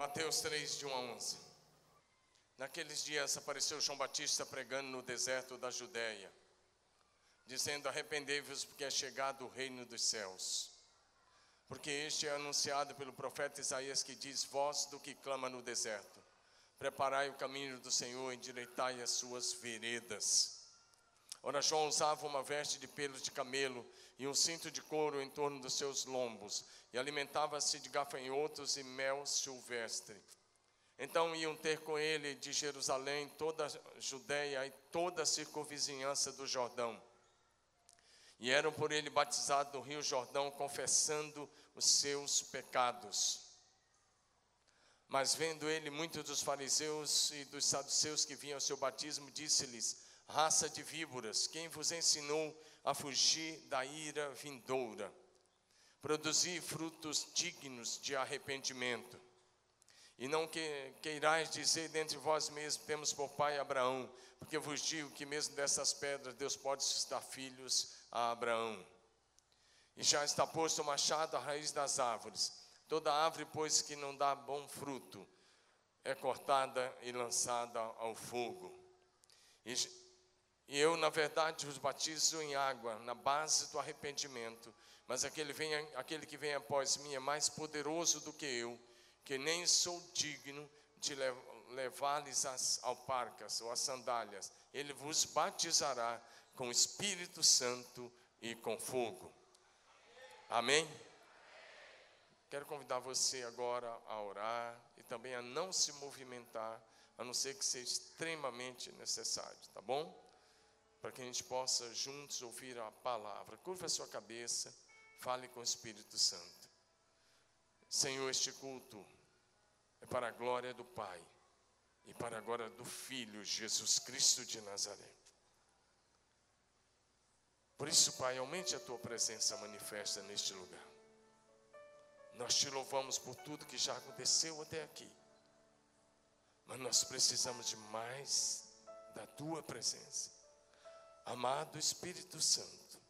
Mateus 3, de 1 a 11. Naqueles dias apareceu João Batista pregando no deserto da Judéia, dizendo: arrependei-vos, porque é chegado o reino dos céus. Porque este é anunciado pelo profeta Isaías, que diz: voz do que clama no deserto, preparai o caminho do Senhor, endireitai as suas veredas. Ora, João usava uma veste de pelos de camelo e um cinto de couro em torno dos seus lombos, e alimentava-se de gafanhotos e mel silvestre. Então iam ter com ele de Jerusalém toda a Judéia e toda a circunvizinhança do Jordão. E eram por ele batizados no rio Jordão, confessando os seus pecados. Mas vendo ele muitos dos fariseus e dos saduceus que vinham ao seu batismo, disse-lhes: raça de víboras, quem vos ensinou a fugir da ira vindoura? Produzi frutos dignos de arrependimento. E não queirais dizer dentre vós mesmos: temos por pai Abraão, porque vos digo que mesmo dessas pedras Deus pode suscitar filhos a Abraão. E já está posto o machado à raiz das árvores. Toda árvore, pois, que não dá bom fruto, é cortada e lançada ao fogo. E eu, na verdade, vos batizo em água, na base do arrependimento. Mas aquele que vem após mim é mais poderoso do que eu, que nem sou digno de levar-lhes as alparcas ou as sandálias. Ele vos batizará com o Espírito Santo e com fogo. Amém? Quero convidar você agora a orar e também a não se movimentar, a não ser que seja extremamente necessário, tá bom? Para que a gente possa juntos ouvir a palavra. Curva a sua cabeça, fale com o Espírito Santo. Senhor, este culto é para a glória do Pai e para a glória do Filho Jesus Cristo de Nazaré. Por isso, Pai, aumente a tua presença manifesta neste lugar. Nós te louvamos por tudo que já aconteceu até aqui, mas nós precisamos de mais da tua presença. Amado Espírito Santo,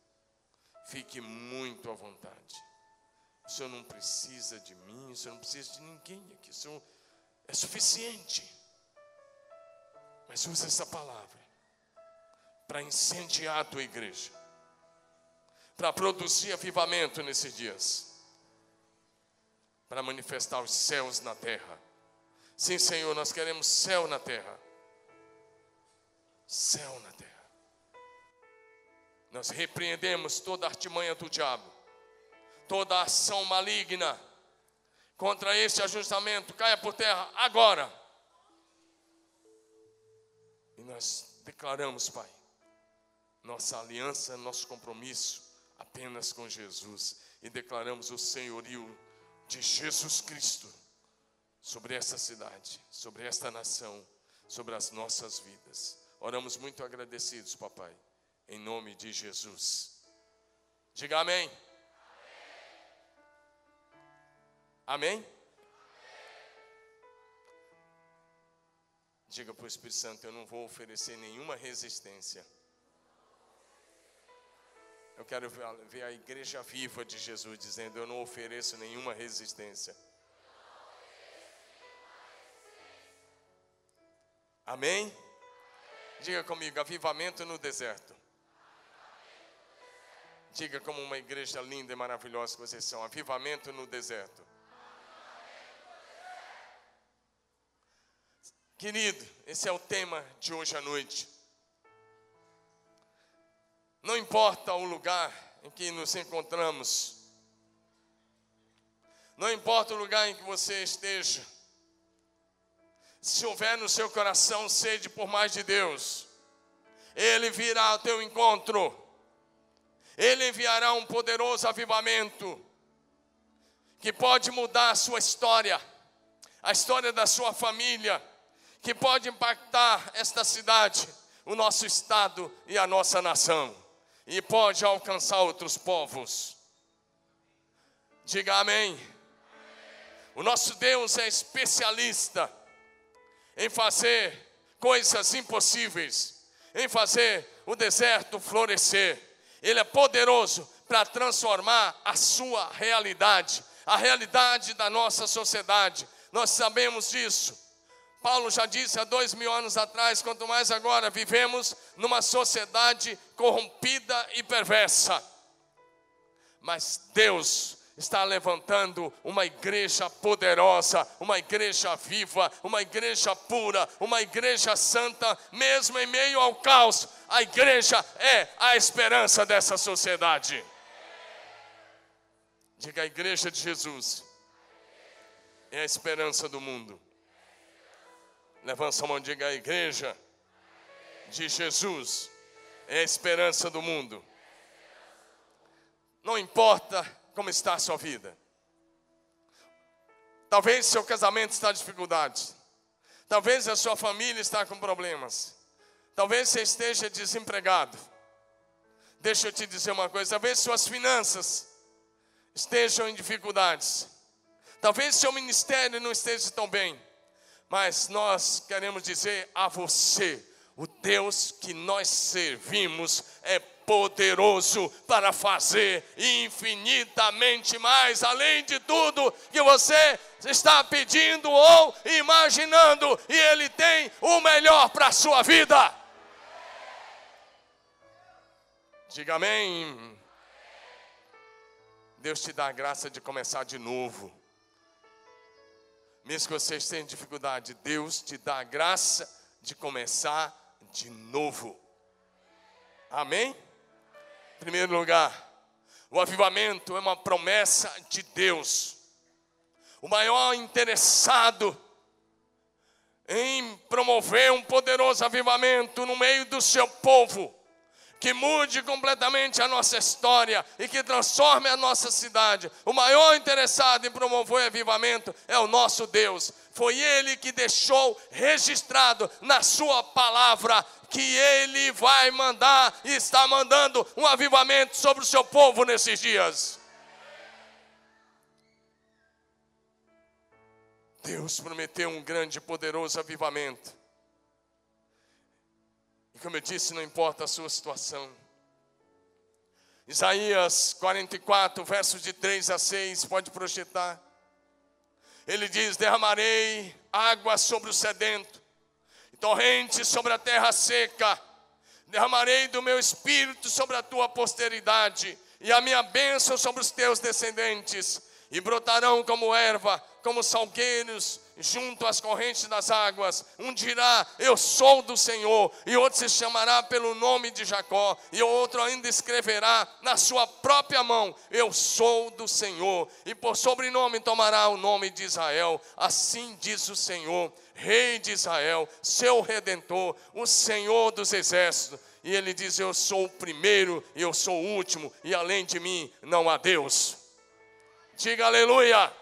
fique muito à vontade. O Senhor não precisa de mim, o Senhor não precisa de ninguém aqui. O Senhor é suficiente. Mas usa essa palavra para incendiar a tua igreja, para produzir avivamento nesses dias, para manifestar os céus na terra. Sim, Senhor, nós queremos céu na terra. Céu na terra. Nós repreendemos toda a artimanha do diabo, toda a ação maligna contra este ajustamento, caia por terra agora. E nós declaramos, Pai, nossa aliança, nosso compromisso apenas com Jesus. E declaramos o senhorio de Jesus Cristo sobre essa cidade, sobre esta nação, sobre as nossas vidas. Oramos muito agradecidos, papai, em nome de Jesus. Diga amém. Amém? Diga para o Espírito Santo: eu não vou oferecer nenhuma resistência. Eu quero ver a igreja viva de Jesus dizendo: eu não ofereço nenhuma resistência. Amém? Diga comigo: avivamento no deserto. Diga como uma igreja linda e maravilhosa que vocês são: avivamento no deserto. Querido, esse é o tema de hoje à noite. Não importa o lugar em que nos encontramos, não importa o lugar em que você esteja, se houver no seu coração sede por mais de Deus, Ele virá ao teu encontro, Ele enviará um poderoso avivamento, que pode mudar a sua história, a história da sua família, que pode impactar esta cidade, o nosso estado e a nossa nação, e pode alcançar outros povos. Diga amém. O nosso Deus é especialista em fazer coisas impossíveis, em fazer o deserto florescer. Ele é poderoso para transformar a sua realidade, a realidade da nossa sociedade, Nós sabemos disso. Paulo já disse há 2000 anos atrás, quanto mais agora vivemos numa sociedade corrompida e perversa. Mas Deus está levantando uma igreja poderosa, uma igreja viva, uma igreja pura, uma igreja santa, mesmo em meio ao caos. A igreja é a esperança dessa sociedade. Diga: a igreja de Jesus é a esperança do mundo. Levanta sua mão e diga: a igreja de Jesus é a esperança do mundo. Não importa como está a sua vida. Talvez seu casamento está em dificuldade. Talvez a sua família está com problemas. Talvez você esteja desempregado. Deixa eu te dizer uma coisa. Talvez suas finanças estejam em dificuldades. Talvez seu ministério não esteja tão bem. Mas nós queremos dizer a você: o Deus que nós servimos é poderoso para fazer infinitamente mais, além de tudo que você está pedindo ou imaginando. E Ele tem o melhor para a sua vida. Diga amém. Deus te dá a graça de começar de novo. Mesmo que você esteja em dificuldade, Deus te dá a graça de começar de novo. Amém? Em primeiro lugar, o avivamento é uma promessa de Deus. O maior interessado em promover um poderoso avivamento no meio do seu povo, que mude completamente a nossa história e que transforme a nossa cidade. O maior interessado em promover o avivamento é o nosso Deus. Foi Ele que deixou registrado na sua palavra que Ele vai mandar e está mandando um avivamento sobre o seu povo nesses dias. Deus prometeu um grande e poderoso avivamento. E como eu disse, não importa a sua situação. Isaías 44, versos de 3 a 6, pode projetar. Ele diz: derramarei água sobre o sedento, torrente sobre a terra seca. Derramarei do meu espírito sobre a tua posteridade, e a minha bênção sobre os teus descendentes. E brotarão como erva, como salgueiros junto às correntes das águas. Um dirá: eu sou do Senhor. E outro se chamará pelo nome de Jacó. E outro ainda escreverá na sua própria mão: eu sou do Senhor. E por sobrenome tomará o nome de Israel. Assim diz o Senhor, Rei de Israel, seu Redentor, o Senhor dos exércitos. E ele diz: eu sou o primeiro e eu sou o último, e além de mim não há Deus. Diga aleluia.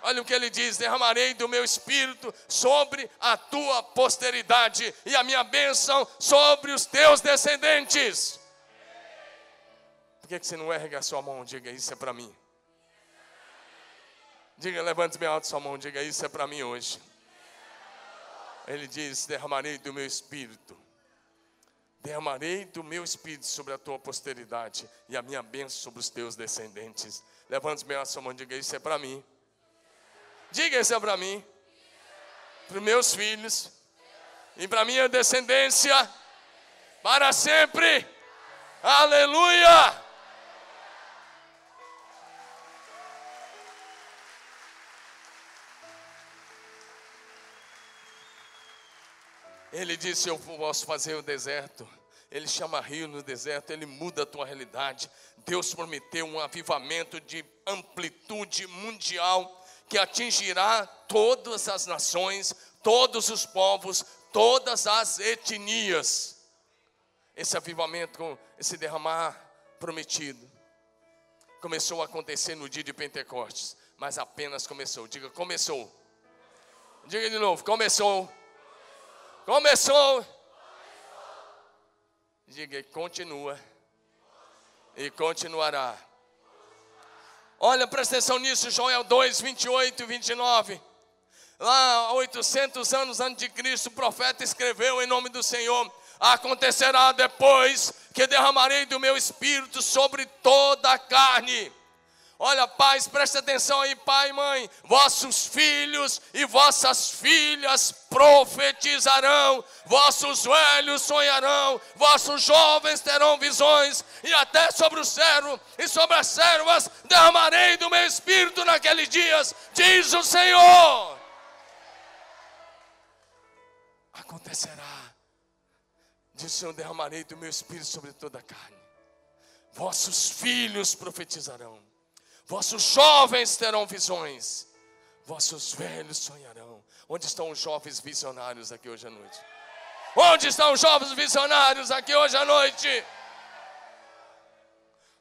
Olha o que ele diz: derramarei do meu espírito sobre a tua posteridade, e a minha bênção sobre os teus descendentes. Por que você não ergue a sua mão? Diga: isso é para mim. Diga, levante bem alto sua mão, diga: isso é para mim hoje. Ele diz: derramarei do meu espírito. Derramarei do meu espírito sobre a tua posteridade, e a minha bênção sobre os teus descendentes. Levante bem a sua mão, diga: isso é para mim. Diga: isso é para mim, para os meus filhos e para a minha descendência para sempre. Aleluia! Ele disse: eu posso fazer o deserto. Ele chama rio no deserto, Ele muda a tua realidade. Deus prometeu um avivamento de amplitude mundial que atingirá todas as nações, todos os povos, todas as etnias. Esse avivamento, esse derramar prometido, começou a acontecer no dia de Pentecostes, mas apenas começou. Diga: começou. Diga de novo: começou. Começou. Diga: e continua. E continuará. Olha, presta atenção nisso, Joel 2, 28 e 29. Lá, há 800 anos antes de Cristo, o profeta escreveu em nome do Senhor: acontecerá depois que derramarei do meu espírito sobre toda a carne. Olha, pais, presta atenção aí, pai e mãe. Vossos filhos e vossas filhas profetizarão, vossos velhos sonharão, vossos jovens terão visões, e até sobre o servo e sobre as servas derramarei do meu espírito naqueles dias, diz o Senhor. Acontecerá, diz o Senhor, derramarei do meu espírito sobre toda a carne. Vossos filhos profetizarão, vossos jovens terão visões, vossos velhos sonharão. Onde estão os jovens visionários aqui hoje à noite? Onde estão os jovens visionários aqui hoje à noite?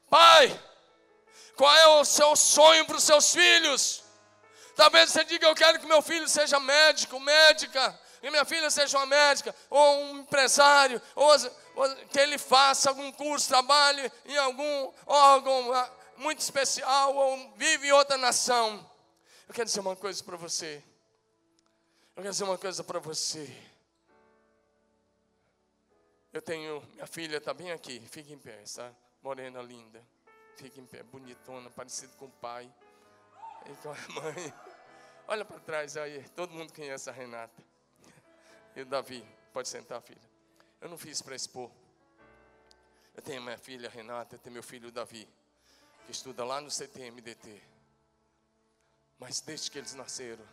Pai, qual é o seu sonho para os seus filhos? Talvez você diga: eu quero que meu filho seja médico, médica, que minha filha seja uma médica, ou um empresário, ou que ele faça algum curso, trabalhe em algum órgão muito especial, ou vive em outra nação. Eu quero dizer uma coisa para você. Eu tenho, minha filha está bem aqui, fica em pé, tá? Morena linda, fica em pé, bonitona, parecida com o pai e com a mãe. Olha para trás aí, todo mundo conhece a Renata. E o Davi, pode sentar, filha. Eu não fiz para expor. Eu tenho minha filha Renata, eu tenho meu filho Davi, que estuda lá no CTMDT. Mas desde que eles nasceram,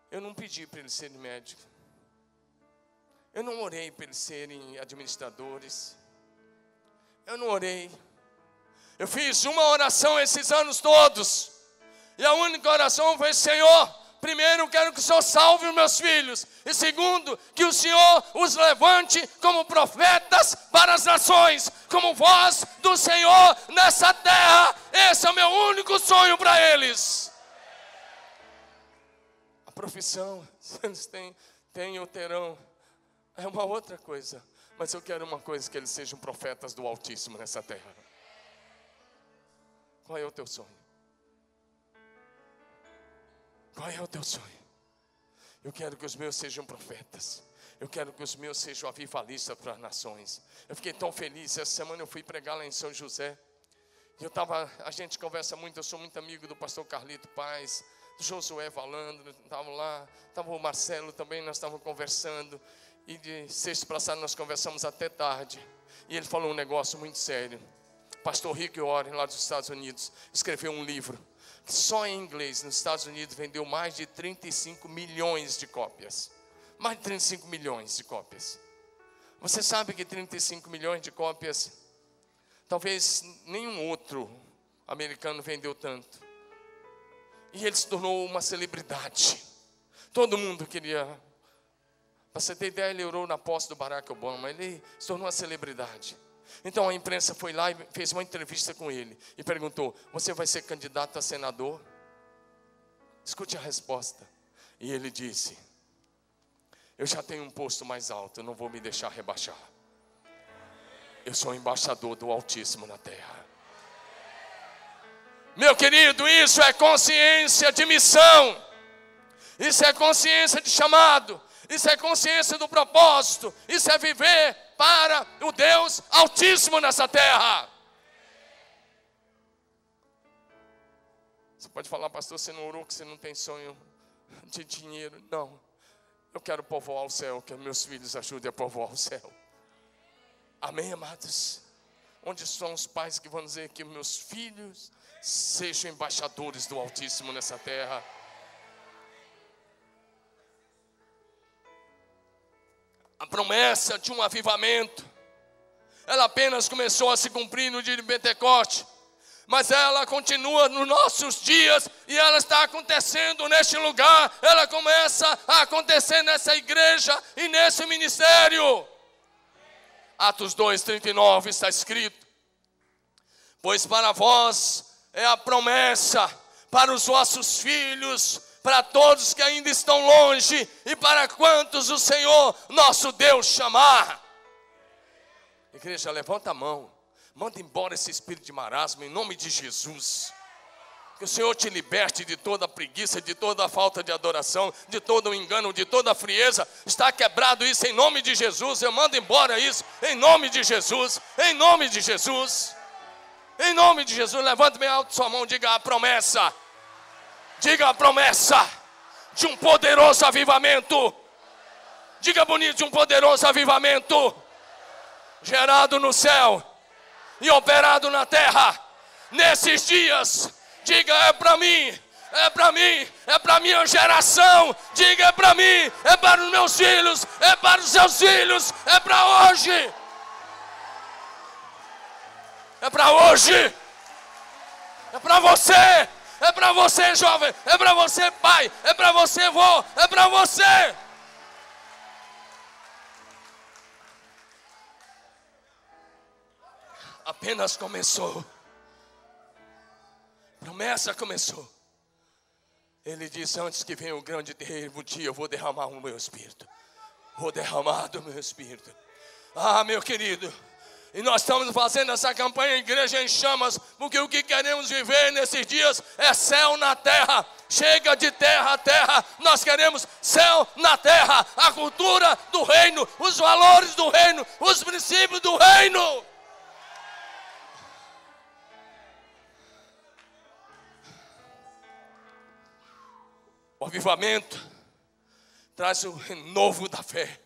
eu não pedi para eles serem médicos. Eu não orei para eles serem administradores. Eu não orei. Eu fiz uma oração esses anos todos. E a única oração foi: Senhor, primeiro eu quero que o Senhor salve os meus filhos. E segundo, que o Senhor os levante como profetas para as nações, como voz do Senhor nessa terra. Esse é o meu único sonho para eles. A profissão, se eles têm ou terão, é uma outra coisa. Mas eu quero uma coisa: que eles sejam profetas do Altíssimo nessa terra. Qual é o teu sonho? Qual é o teu sonho? Eu quero que os meus sejam profetas. Eu quero que os meus sejam avivalistas para as nações. Eu fiquei tão feliz. Essa semana eu fui pregar lá em São José. E a gente conversa muito. Eu sou muito amigo do pastor Carlito Paz, do Josué Valandro. Estava o Marcelo também, nós estávamos conversando. E de sexta passada nós conversamos até tarde. E ele falou um negócio muito sério. Pastor Rick Warren, lá dos Estados Unidos, escreveu um livro que só em inglês nos Estados Unidos vendeu mais de 35 milhões de cópias. Mais de 35 milhões de cópias. Você sabe que 35 milhões de cópias, talvez nenhum outro americano vendeu tanto. E ele se tornou uma celebridade. Todo mundo queria. Para você ter ideia, ele orou na posse do Barack Obama. Ele se tornou uma celebridade. Então a imprensa foi lá e fez uma entrevista com ele e perguntou: você vai ser candidato a senador? Escute a resposta. E ele disse: eu já tenho um posto mais alto, eu não vou me deixar rebaixar. Eu sou embaixador do Altíssimo na terra. Meu querido, isso é consciência de missão. Isso é consciência de chamado. Isso é consciência do propósito. Isso é viver para o Deus Altíssimo nessa terra. Você pode falar: pastor, você não orou que você não tem sonho de dinheiro? Não. Eu quero povoar o céu, que meus filhos ajudem a povoar o céu. Amém, amados? Onde estão os pais que vão dizer que meus filhos sejam embaixadores do Altíssimo nessa terra? A promessa de um avivamento, ela apenas começou a se cumprir no dia de Pentecoste, mas ela continua nos nossos dias e ela está acontecendo neste lugar. Ela começa a acontecer nessa igreja e nesse ministério. Atos 2:39 está escrito: pois para vós é a promessa, para os vossos filhos, para todos que ainda estão longe e para quantos o Senhor nosso Deus chamar. Igreja, levanta a mão, manda embora esse espírito de marasmo em nome de Jesus. Que o Senhor te liberte de toda a preguiça, de toda a falta de adoração, de todo o engano, de toda a frieza. Está quebrado isso em nome de Jesus. Eu mando embora isso em nome de Jesus, em nome de Jesus, Em nome de Jesus, levante bem alto sua mão, diga a promessa. Diga a promessa de um poderoso avivamento. Diga bonito, de um poderoso avivamento. Gerado no céu e operado na terra. Nesses dias, diga, é para mim. É para mim, é para minha geração. Diga, é para mim, é para os meus filhos, é para os seus filhos, é para hoje. É para hoje. É para você. É para você, jovem. É para você, pai. É para você, vô. É para você. Apenas começou. Promessa começou. Ele disse, antes que venha o grande terrível dia, eu vou derramar o meu espírito. Vou derramar do meu espírito. Ah, meu querido, e nós estamos fazendo essa campanha Igreja em Chamas, porque o que queremos viver nesses dias é céu na terra. Chega de terra a terra, nós queremos céu na terra. A cultura do reino, os valores do reino, os princípios do reino. O avivamento traz o renovo da fé,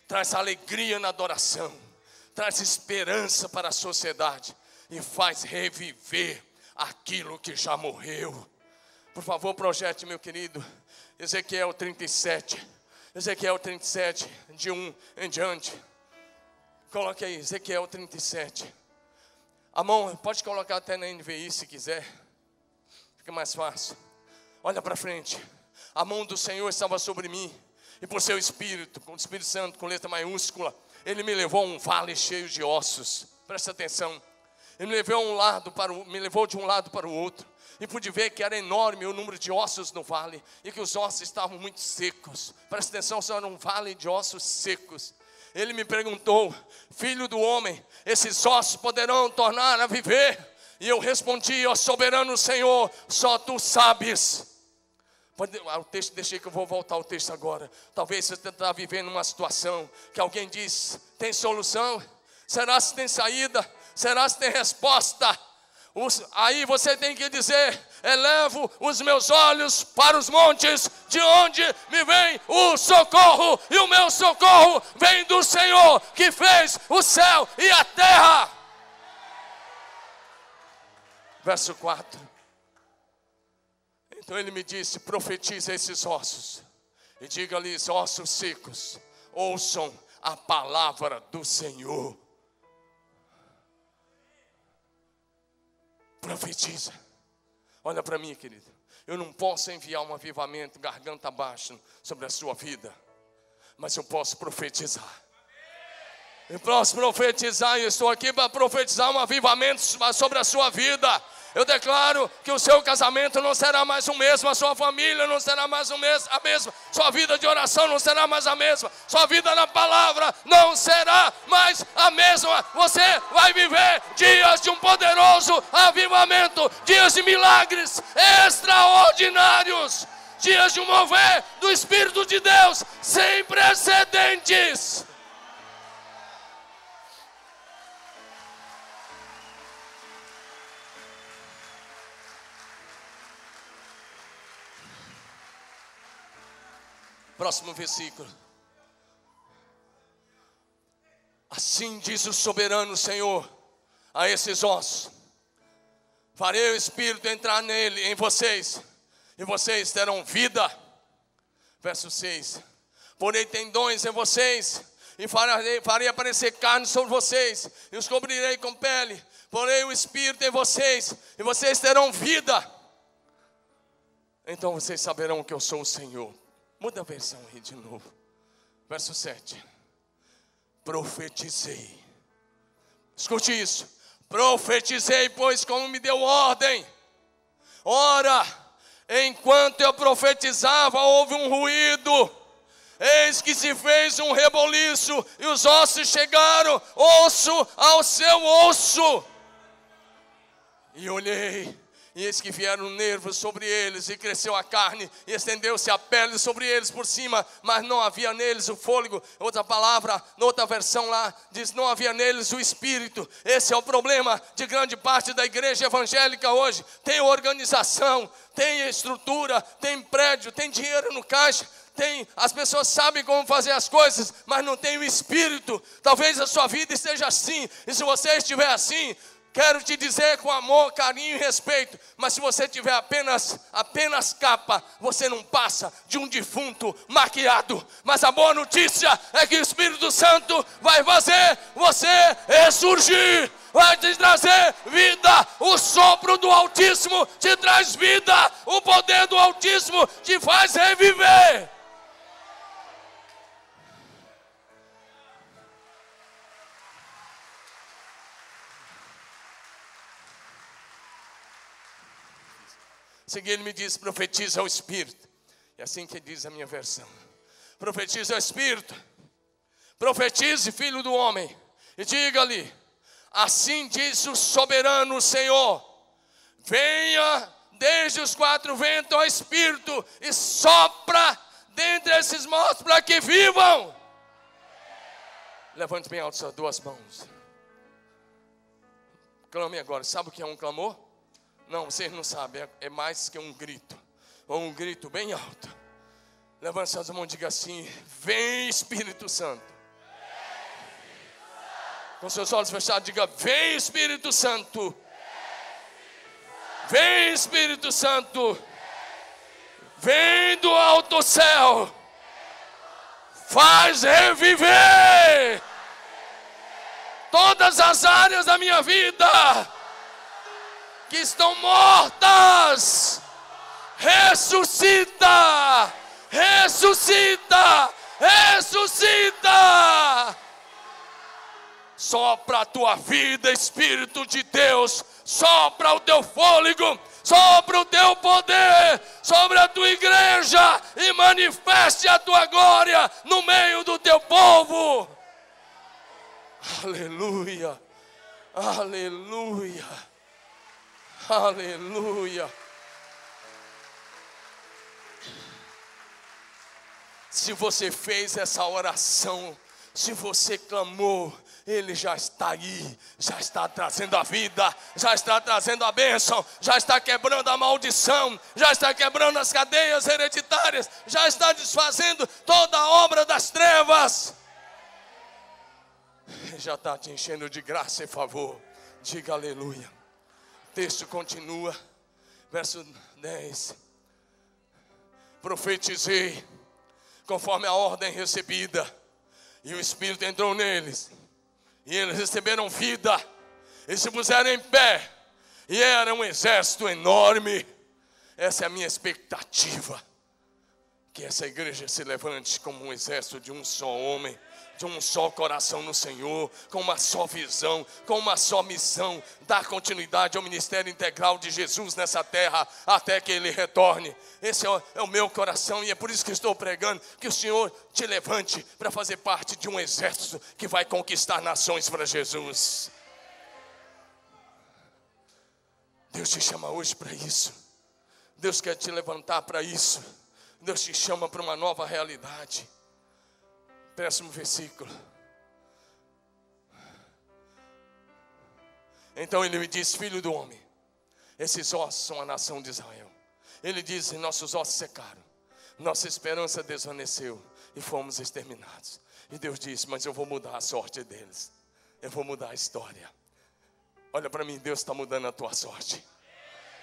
traz alegria na adoração, traz esperança para a sociedade e faz reviver aquilo que já morreu. Por favor, projete, meu querido, Ezequiel 37, Ezequiel 37, de 1 em diante. Coloque aí, Ezequiel 37. A mão, pode colocar até na NVI se quiser, fica mais fácil. Olha para frente. A mão do Senhor estava sobre mim, e por seu Espírito, com o Espírito Santo, com letra maiúscula, Ele me levou a um vale cheio de ossos. Presta atenção. Ele me levou de um lado para o outro, e pude ver que era enorme o número de ossos no vale, e que os ossos estavam muito secos. Presta atenção, só era um vale de ossos secos. Ele me perguntou, filho do homem, esses ossos poderão tornar a viver? E eu respondi, ó soberano Senhor, só tu sabes. O texto, deixei que eu vou voltar ao texto agora. Talvez você está vivendo uma situação que alguém diz, tem solução? Será se tem saída? Será se tem resposta? Aí você tem que dizer, elevo os meus olhos para os montes, de onde me vem o socorro, e o meu socorro vem do Senhor, que fez o céu e a terra. Verso 4. Então ele me disse, profetiza esses ossos, e diga-lhes, ossos secos, ouçam a palavra do Senhor. Profetiza. Olha para mim, querido. Eu não posso enviar um avivamento garganta abaixo sobre a sua vida, mas eu posso profetizar. Eu posso profetizar, e estou aqui para profetizar um avivamento sobre a sua vida. Eu declaro que o seu casamento não será mais o mesmo, a sua família não será mais a mesma, sua vida de oração não será mais a mesma, sua vida na palavra não será mais a mesma. Você vai viver dias de um poderoso avivamento, dias de milagres extraordinários, dias de um mover do Espírito de Deus sem precedentes. Próximo versículo. Assim diz o soberano Senhor a esses ossos: farei o Espírito entrar em vocês, e vocês terão vida. Verso 6. Porei tendões em vocês, e farei aparecer carne sobre vocês, e os cobrirei com pele. Porei o Espírito em vocês, e vocês terão vida. Então vocês saberão que eu sou o Senhor. Muda a versão aí de novo. Verso 7. Profetizei. Escute isso. Profetizei, pois como me deu ordem. Ora, enquanto eu profetizava, houve um ruído. Eis que se fez um reboliço, e os ossos chegaram, osso ao seu osso. E olhei, e eis que vieram nervos sobre eles, e cresceu a carne, e estendeu-se a pele sobre eles por cima, mas não havia neles o fôlego. Outra palavra, noutra versão lá, diz: não havia neles o espírito. Esse é o problema de grande parte da igreja evangélica hoje. Tem organização, tem estrutura, tem prédio, tem dinheiro no caixa, as pessoas sabem como fazer as coisas, mas não tem o espírito. Talvez a sua vida esteja assim, e se você estiver assim, quero te dizer com amor, carinho e respeito, mas se você tiver apenas capa, você não passa de um defunto maquiado. Mas a boa notícia é que o Espírito Santo vai fazer você ressurgir, vai te trazer vida. O sopro do Altíssimo te traz vida, o poder do Altíssimo te faz reviver. Seguir, ele me diz: profetiza ao Espírito. É assim que diz a minha versão. Profetiza ao Espírito. Profetize, filho do homem, e diga-lhe: assim diz o soberano Senhor: venha desde os quatro ventos ao Espírito e sopra dentre esses mortos para que vivam. Levante bem alto suas duas mãos. Clame agora. Sabe o que é um clamor? Não, vocês não sabem, é mais que um grito, ou um grito bem alto. Levante suas mãos e diga assim: vem Espírito Santo. Com seus olhos fechados, diga: vem Espírito Santo. Vem Espírito Santo. Vem do alto céu. Faz reviver todas as áreas da minha vida que estão mortas. Ressuscita, ressuscita, ressuscita. Sopra a tua vida, Espírito de Deus. Sopra o teu fôlego, sopra o teu poder sobre a tua igreja e manifeste a tua glória no meio do teu povo. Aleluia, aleluia, aleluia. Se você fez essa oração, se você clamou, Ele já está aí, já está trazendo a vida, já está trazendo a bênção, já está quebrando a maldição, já está quebrando as cadeias hereditárias, já está desfazendo toda a obra das trevas. Ele já está te enchendo de graça e favor. Diga aleluia. O texto continua, verso 10. Profetizei conforme a ordem recebida, e o Espírito entrou neles, e eles receberam vida, e se puseram em pé, e era um exército enorme. Essa é a minha expectativa, que essa igreja se levante como um exército de um só homem, de um só coração no Senhor, com uma só visão, com uma só missão, dar continuidade ao ministério integral de Jesus nessa terra, até que Ele retorne. Esse é o meu coração, e é por isso que estou pregando, que o Senhor te levante para fazer parte de um exército que vai conquistar nações para Jesus. Deus te chama hoje para isso. Deus quer te levantar para isso. Deus te chama para uma nova realidade. Próximo versículo. Então ele me diz: filho do homem, esses ossos são a nação de Israel. Ele diz: nossos ossos secaram, nossa esperança desvaneceu e fomos exterminados. E Deus disse: mas eu vou mudar a sorte deles, eu vou mudar a história. Olha para mim, Deus está mudando a tua sorte,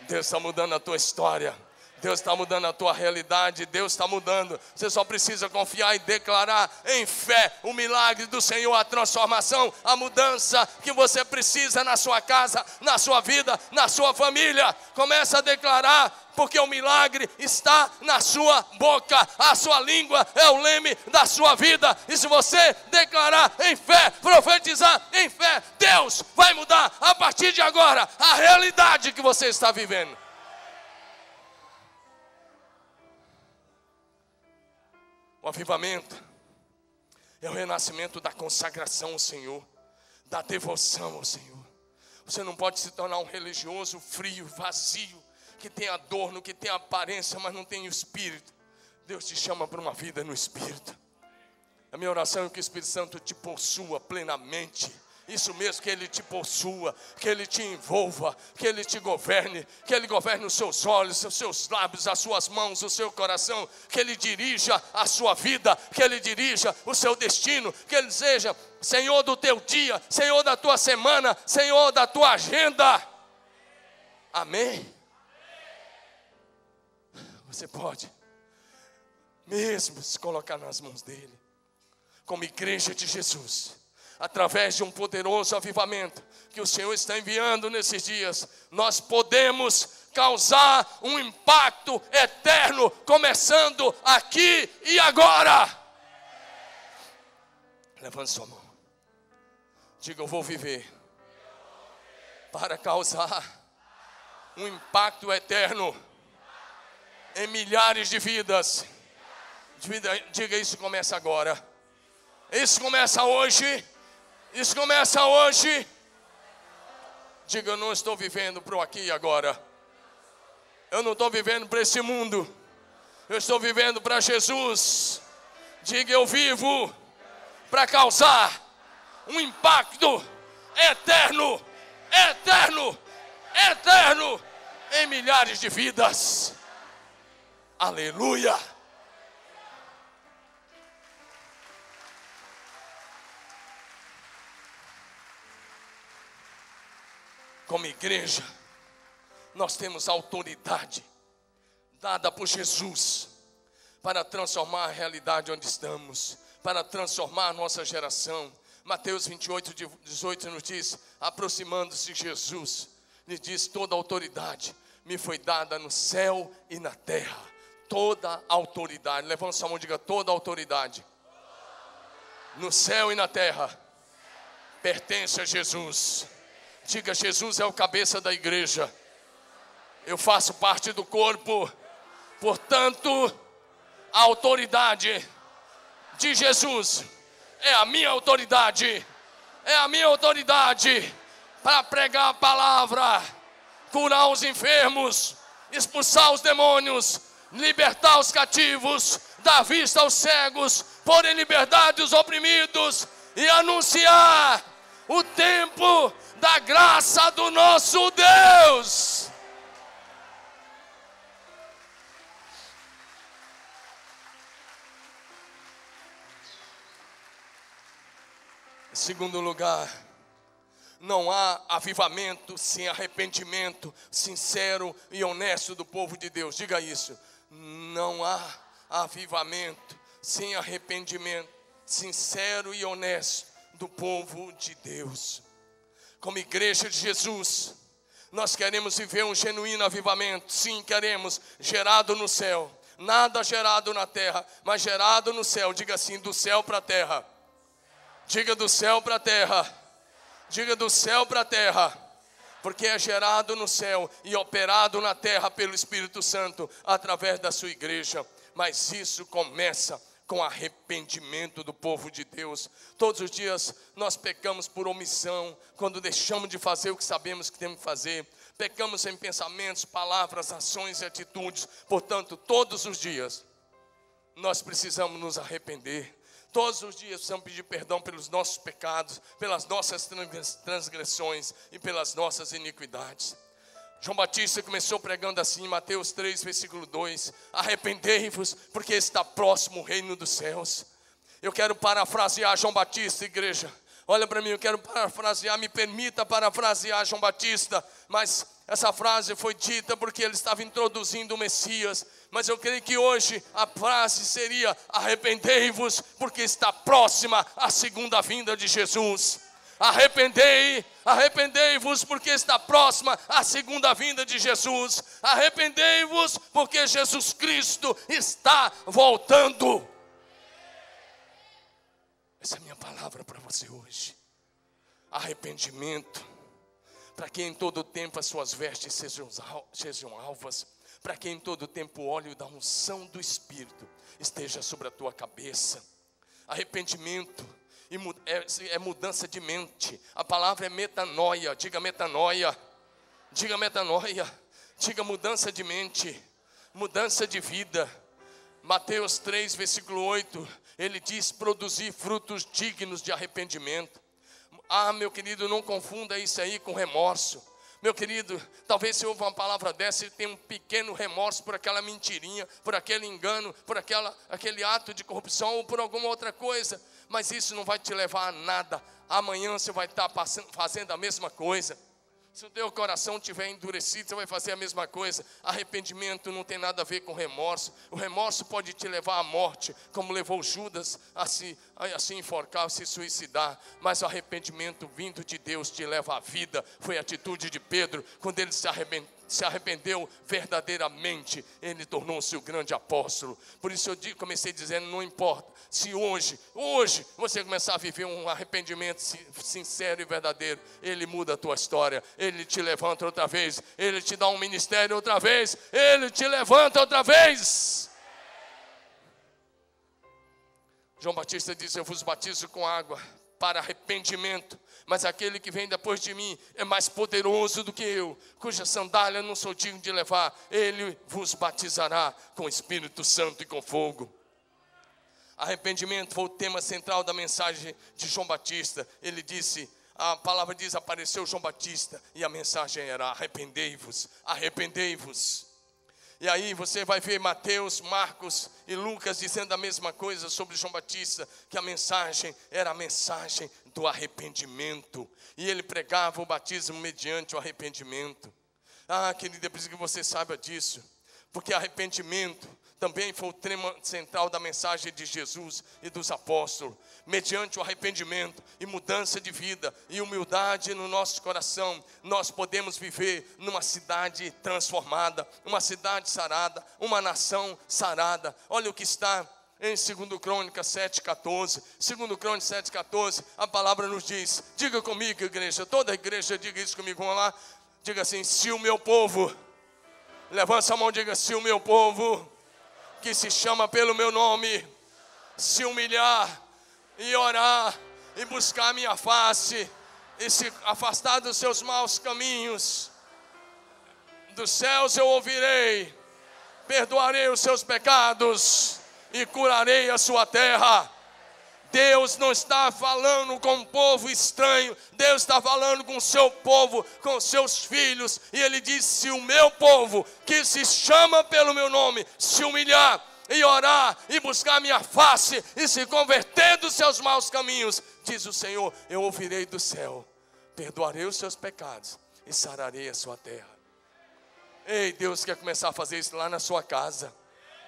Deus está mudando a tua história, Deus está mudando a tua realidade, Deus está mudando. Você só precisa confiar e declarar em fé o milagre do Senhor, a transformação, a mudança que você precisa na sua casa, na sua vida, na sua família. Começa a declarar, porque o milagre está na sua boca, a sua língua é o leme da sua vida. E se você declarar em fé, profetizar em fé, Deus vai mudar a partir de agora a realidade que você está vivendo. O avivamento é o renascimento da consagração ao Senhor, da devoção ao Senhor. Você não pode se tornar um religioso frio, vazio, que tem adorno, que tem aparência, mas não tem o Espírito. Deus te chama para uma vida no Espírito. A minha oração é que o Espírito Santo te possua plenamente. Isso mesmo, que Ele te possua, que Ele te envolva, que Ele te governe, que Ele governe os seus olhos, os seus lábios, as suas mãos, o seu coração, que Ele dirija a sua vida, que Ele dirija o seu destino, que Ele seja Senhor do teu dia, Senhor da tua semana, Senhor da tua agenda. Amém? Você pode mesmo se colocar nas mãos dEle, como igreja de Jesus, através de um poderoso avivamento que o Senhor está enviando nesses dias. Nós podemos causar um impacto eterno, começando aqui e agora. Levante sua mão, diga: eu vou viver para causar um impacto eterno em milhares de vidas. Diga: isso começa agora. Isso começa hoje. Isso começa hoje. Diga: eu não estou vivendo para o aqui e agora. Eu não estou vivendo para esse mundo. Eu estou vivendo para Jesus. Diga: eu vivo para causar um impacto eterno, eterno, eterno em milhares de vidas. Aleluia. Como igreja, nós temos autoridade dada por Jesus para transformar a realidade onde estamos, para transformar a nossa geração. Mateus 28, 18 nos diz: aproximando-se Jesus, lhe diz: toda autoridade me foi dada no céu e na terra. Toda autoridade, levanta sua mão e diga: toda autoridade no céu e na terra pertence a Jesus. Diga: Jesus é o cabeça da igreja. Eu faço parte do corpo. Portanto, a autoridade de Jesus é a minha autoridade. É a minha autoridade para pregar a palavra, curar os enfermos, expulsar os demônios, libertar os cativos, dar vista aos cegos, pôr em liberdade os oprimidos e anunciar o tempo da graça do nosso Deus. Em segundo lugar, não há avivamento sem arrependimento sincero e honesto do povo de Deus. Diga isso: não há avivamento sem arrependimento sincero e honesto do povo de Deus. Como igreja de Jesus, nós queremos viver um genuíno avivamento. Sim, queremos, gerado no céu. Nada gerado na terra, mas gerado no céu. Diga assim: do céu para a terra. Diga: do céu para a terra. Diga: do céu para a terra. Porque é gerado no céu e operado na terra pelo Espírito Santo através da sua igreja. Mas isso começa com arrependimento do povo de Deus. Todos os dias nós pecamos por omissão, quando deixamos de fazer o que sabemos que temos que fazer. Pecamos em pensamentos, palavras, ações e atitudes. Portanto, todos os dias nós precisamos nos arrepender. Todos os dias precisamos pedir perdão pelos nossos pecados, pelas nossas transgressões e pelas nossas iniquidades. João Batista começou pregando assim, em Mateus 3, versículo 2: arrependei-vos, porque está próximo o reino dos céus. Eu quero parafrasear João Batista, igreja. Olha para mim, eu quero parafrasear, me permita parafrasear João Batista. Mas essa frase foi dita porque ele estava introduzindo o Messias. Mas eu creio que hoje a frase seria: arrependei-vos, porque está próxima a segunda vinda de Jesus. Arrependei-vos, porque está próxima a segunda vinda de Jesus. Arrependei-vos, porque Jesus Cristo está voltando. Essa é a minha palavra para você hoje. Arrependimento, para que em todo tempo as suas vestes sejam alvas, para que em todo tempo o óleo da unção do Espírito esteja sobre a tua cabeça. Arrependimento É mudança de mente. A palavra é metanoia. Diga metanoia. Diga metanoia. Diga mudança de mente. Mudança de vida. Mateus 3, versículo 8. Ele diz: produzir frutos dignos de arrependimento. Ah, meu querido, não confunda isso aí com remorso. Meu querido, talvez se ouva uma palavra dessa, ele tem um pequeno remorso por aquela mentirinha, por aquele engano, por aquele ato de corrupção ou por alguma outra coisa. Mas isso não vai te levar a nada. Amanhã você vai estar fazendo a mesma coisa. Se o teu coração estiver endurecido, você vai fazer a mesma coisa. Arrependimento não tem nada a ver com remorso. O remorso pode te levar à morte, como levou Judas a se enforcar, a se suicidar. Mas o arrependimento vindo de Deus te leva à vida. Foi a atitude de Pedro, quando ele se arrependeu verdadeiramente, ele tornou-se o grande apóstolo. Por isso eu comecei dizendo, não importa se hoje você começar a viver um arrependimento sincero e verdadeiro, ele muda a tua história, ele te levanta outra vez, ele te dá um ministério outra vez, ele te levanta outra vez. João Batista disse: eu vos batizo com água para arrependimento, mas aquele que vem depois de mim é mais poderoso do que eu, cuja sandália não sou digno de levar. Ele vos batizará com o Espírito Santo e com fogo. Arrependimento foi o tema central da mensagem de João Batista. Ele disse, a palavra diz, apareceu João Batista, e a mensagem era: arrependei-vos, arrependei-vos. E aí você vai ver Mateus, Marcos e Lucas dizendo a mesma coisa sobre João Batista, que a mensagem era a mensagem do arrependimento. E ele pregava o batismo mediante o arrependimento. Ah, querido, é preciso que você saiba disso, porque arrependimento também foi o tema central da mensagem de Jesus e dos apóstolos. Mediante o arrependimento e mudança de vida e humildade no nosso coração, nós podemos viver numa cidade transformada, uma cidade sarada, uma nação sarada. Olha o que está em 2 Crônicas 7,14. 2 Crônicas 7,14, a palavra nos diz, diga comigo, igreja, toda a igreja diga isso comigo, vamos lá. Diga assim: se o meu povo, levanta a mão, diga: se o meu povo, que se chama pelo meu nome, se humilhar e orar e buscar a minha face e se afastar dos seus maus caminhos, dos céus eu ouvirei, perdoarei os seus pecados e curarei a sua terra. Deus não está falando com um povo estranho, Deus está falando com o seu povo, com os seus filhos. E Ele diz: se o meu povo, que se chama pelo meu nome, se humilhar e orar e buscar a minha face e se converter dos seus maus caminhos, diz o Senhor, eu ouvirei do céu, perdoarei os seus pecados e sararei a sua terra. Ei, Deus quer começar a fazer isso lá na sua casa,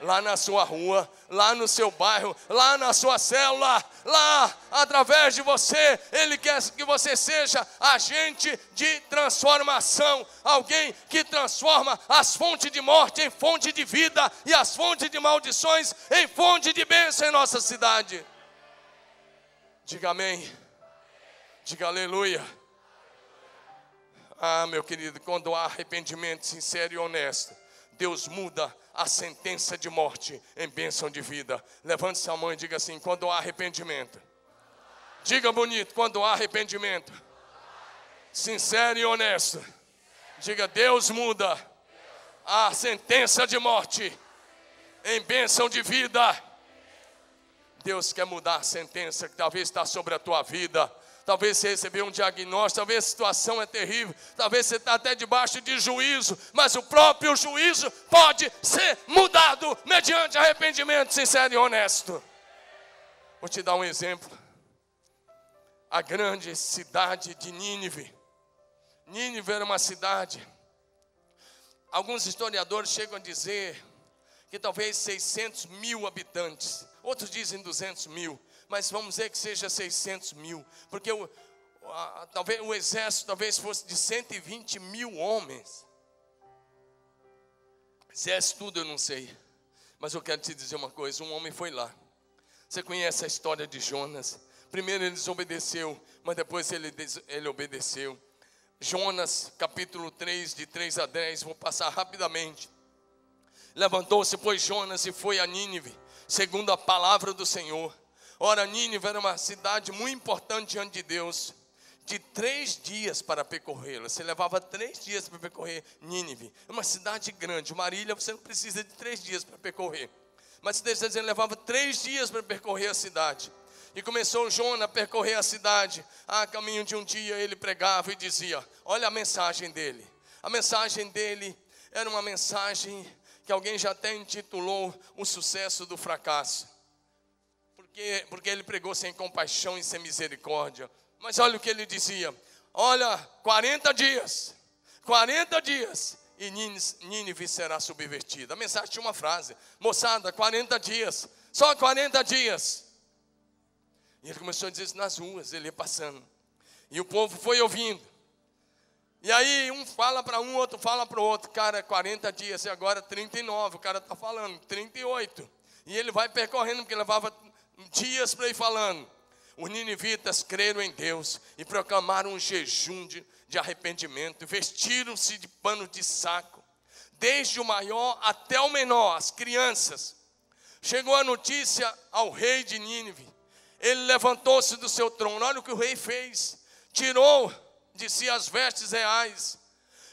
lá na sua rua, lá no seu bairro, lá na sua célula, lá através de você. Ele quer que você seja agente de transformação, alguém que transforma as fontes de morte em fonte de vida e as fontes de maldições em fonte de bênção em nossa cidade. Diga amém, diga aleluia. Ah, meu querido, quando há arrependimento sincero e honesto, Deus muda a sentença de morte em bênção de vida. Levante sua mão e diga assim: quando há arrependimento. Diga bonito: quando há arrependimento sincero e honesto. Diga: Deus muda a sentença de morte em bênção de vida. Deus quer mudar a sentença que talvez está sobre a tua vida. Talvez você recebeu um diagnóstico, talvez a situação é terrível, talvez você está até debaixo de juízo, mas o próprio juízo pode ser mudado mediante arrependimento sincero e honesto. Vou te dar um exemplo. A grande cidade de Nínive. Nínive era uma cidade, alguns historiadores chegam a dizer que talvez 600 mil habitantes, outros dizem 200 mil, mas vamos dizer que seja 600 mil, porque talvez o exército talvez fosse de 120 mil homens. Se é isso tudo eu não sei, mas eu quero te dizer uma coisa: um homem foi lá. Você conhece a história de Jonas? Primeiro ele desobedeceu, mas depois ele obedeceu. Jonas capítulo 3, de 3 a 10, vou passar rapidamente. Levantou-se, pois, Jonas e foi a Nínive, segundo a palavra do Senhor. Ora, Nínive era uma cidade muito importante diante de Deus, de 3 dias para percorrê-la. Você levava 3 dias para percorrer Nínive. É uma cidade grande. Uma ilha você não precisa de 3 dias para percorrer. Mas Deus está dizendo, levava 3 dias para percorrer a cidade. E começou Jonas a percorrer a cidade. A caminho de um dia ele pregava e dizia, olha a mensagem dele. A mensagem dele era uma mensagem que alguém já até intitulou o sucesso do fracasso. Porque ele pregou sem compaixão e sem misericórdia. Mas olha o que ele dizia. Olha, 40 dias. 40 dias. E Nínive será subvertida. A mensagem tinha uma frase. Moçada, 40 dias. Só 40 dias. E ele começou a dizer isso nas ruas. Ele ia passando. E o povo foi ouvindo. E aí um fala para um, outro fala para o outro. Cara, 40 dias. E agora 39. O cara está falando 38. E ele vai percorrendo porque levava dias para ir falando. Os ninivitas creram em Deus e proclamaram um jejum de arrependimento. Vestiram-se de pano de saco, desde o maior até o menor, as crianças. Chegou a notícia ao rei de Nínive. Ele levantou-se do seu trono. Olha o que o rei fez. Tirou de si as vestes reais,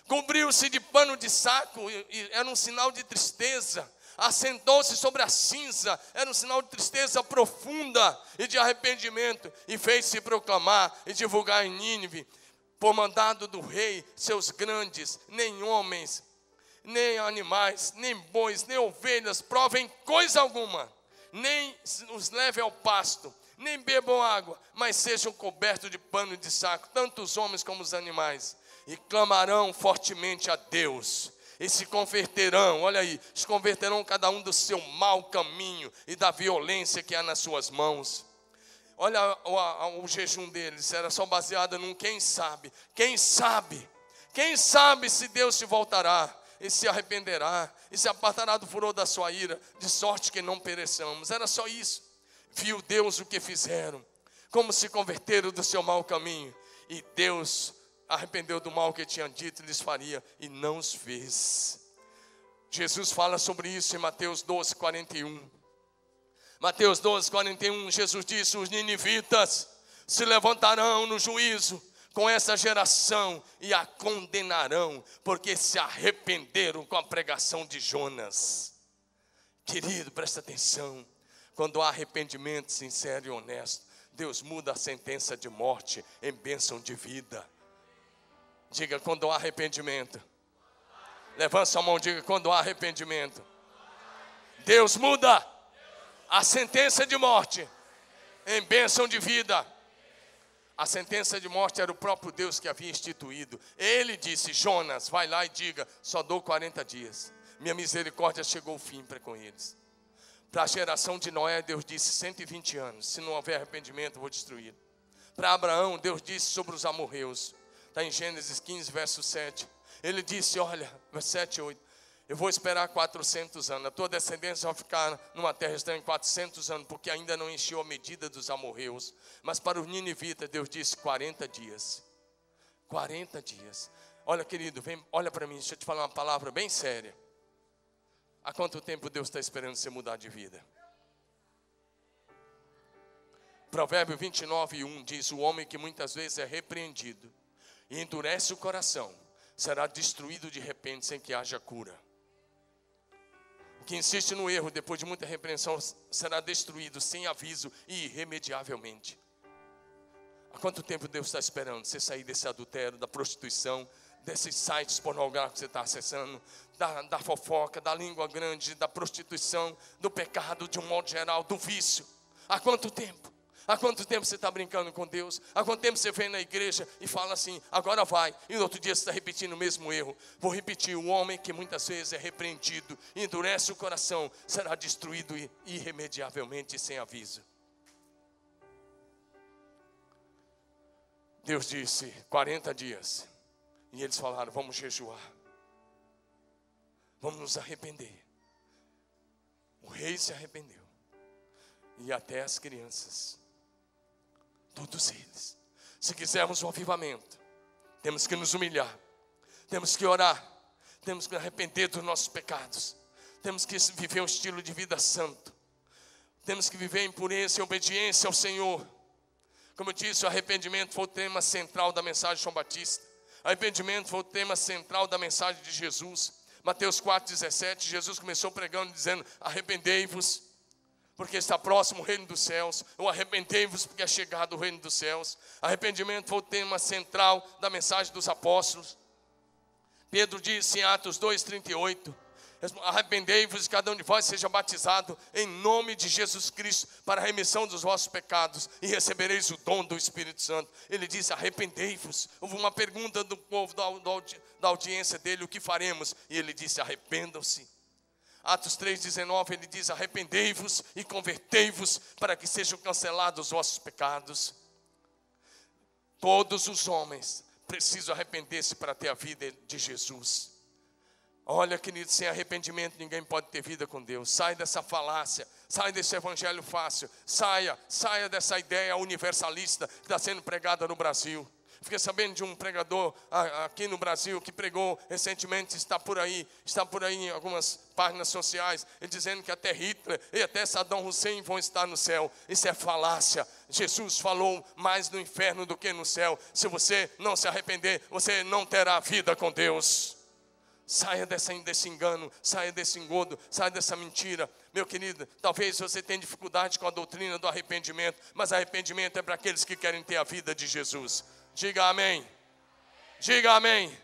cobriu-se de pano de saco, e era um sinal de tristeza. Assentou-se sobre a cinza, era um sinal de tristeza profunda e de arrependimento, e fez-se proclamar e divulgar em Nínive, por mandado do rei, seus grandes, nem homens, nem animais, nem bois, nem ovelhas, provem coisa alguma, nem os leve ao pasto, nem bebam água, mas sejam cobertos de pano de saco, tanto os homens como os animais, e clamarão fortemente a Deus. E se converterão, olha aí, se converterão cada um do seu mau caminho e da violência que há nas suas mãos. Olha o jejum deles, era só baseado num quem sabe se Deus se voltará e se arrependerá e se apartará do furor da sua ira, de sorte que não pereçamos. Era só isso. Viu Deus o que fizeram, como se converteram do seu mau caminho, e Deus arrependeu do mal que tinha dito e lhes faria, e não os fez. Jesus fala sobre isso em Mateus 12, 41. Mateus 12, 41, Jesus disse, os ninivitas se levantarão no juízo com essa geração e a condenarão, porque se arrependeram com a pregação de Jonas. Querido, presta atenção, quando há arrependimento sincero e honesto, Deus muda a sentença de morte em bênção de vida. Diga, quando há arrependimento. Levanta sua mão e diga, quando há arrependimento, Deus muda a sentença de morte em bênção de vida. A sentença de morte era o próprio Deus que havia instituído. Ele disse, Jonas, vai lá e diga, só dou 40 dias. Minha misericórdia chegou ao fim para com eles. Para a geração de Noé, Deus disse 120 anos. Se não houver arrependimento, eu vou destruir. Para Abraão, Deus disse sobre os amorreus. Está em Gênesis 15, verso 7. Ele disse, olha, verso 7 e 8. Eu vou esperar 400 anos. A tua descendência vai ficar numa terra estranha 400 anos, porque ainda não encheu a medida dos amorreus. Mas para os ninivitas, Deus disse 40 dias. 40 dias. Olha, querido, vem, olha para mim, deixa eu te falar uma palavra bem séria. Há quanto tempo Deus está esperando você mudar de vida? Provérbio 29, 1 diz, o homem que muitas vezes é repreendido e endurece o coração, será destruído de repente sem que haja cura. O que insiste no erro, depois de muita repreensão, será destruído sem aviso e irremediavelmente. Há quanto tempo Deus está esperando você sair desse adultério, da prostituição, desses sites pornográficos que você está acessando, da fofoca, da língua grande, da prostituição, do pecado de um modo geral, do vício? Há quanto tempo? Há quanto tempo você está brincando com Deus? Há quanto tempo você vem na igreja e fala assim, agora vai, e no outro dia você está repetindo o mesmo erro? Vou repetir, o homem que muitas vezes é repreendido, endurece o coração, será destruído irremediavelmente e sem aviso. Deus disse 40 dias, e eles falaram, vamos jejuar, vamos nos arrepender. O rei se arrependeu, e até as crianças. Todos eles. Se quisermos um avivamento, temos que nos humilhar, temos que orar, temos que arrepender dos nossos pecados, temos que viver um estilo de vida santo. Temos que viver em pureza e obediência ao Senhor. Como eu disse, o arrependimento foi o tema central da mensagem de João Batista. Arrependimento foi o tema central da mensagem de Jesus. Mateus 4,17, Jesus começou pregando dizendo: arrependei-vos, porque está próximo o reino dos céus. Ou arrependei-vos, porque é chegado o reino dos céus. Arrependimento foi o tema central da mensagem dos apóstolos. Pedro disse em Atos 2,38: arrependei-vos e cada um de vós seja batizado em nome de Jesus Cristo para a remissão dos vossos pecados e recebereis o dom do Espírito Santo. Ele diz: arrependei-vos. Houve uma pergunta do povo, da audiência dele: o que faremos? E ele disse: arrependam-se. Atos 3,19, ele diz: arrependei-vos e convertei-vos para que sejam cancelados os vossos pecados. Todos os homens precisam arrepender-se para ter a vida de Jesus. Olha, querido, sem arrependimento ninguém pode ter vida com Deus. Sai dessa falácia, sai desse evangelho fácil, saia dessa ideia universalista que está sendo pregada no Brasil. Fiquei sabendo de um pregador aqui no Brasil que pregou recentemente, está por aí em algumas páginas sociais, ele dizendo que até Hitler e até Saddam Hussein vão estar no céu. Isso é falácia. Jesus falou mais no inferno do que no céu. Se você não se arrepender, você não terá vida com Deus. Saia desse engano, saia desse engodo, saia dessa mentira. Meu querido, talvez você tenha dificuldade com a doutrina do arrependimento, mas arrependimento é para aqueles que querem ter a vida de Jesus. Diga amém. Diga amém.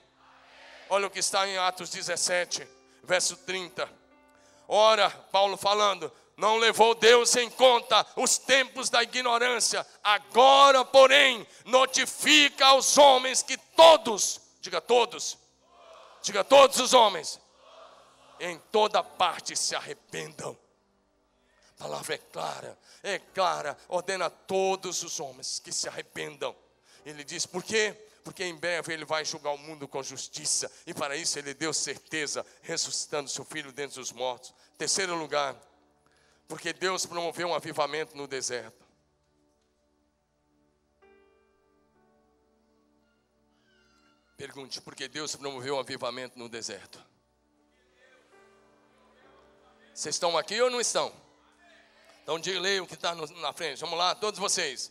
Olha o que está em Atos 17, verso 30. Ora, Paulo falando: não levou Deus em conta os tempos da ignorância. Agora, porém, notifica aos homens que todos, diga todos os homens, em toda parte se arrependam. A palavra é clara, ordena a todos os homens que se arrependam. Ele diz: por quê? Porque em breve ele vai julgar o mundo com justiça, e para isso ele deu certeza, ressuscitando seu filho dentre os mortos. Terceiro lugar, porque Deus promoveu um avivamento no deserto. Pergunte: por que Deus promoveu um avivamento no deserto? Vocês estão aqui ou não estão? Então leia o que está na frente. Vamos lá, todos vocês.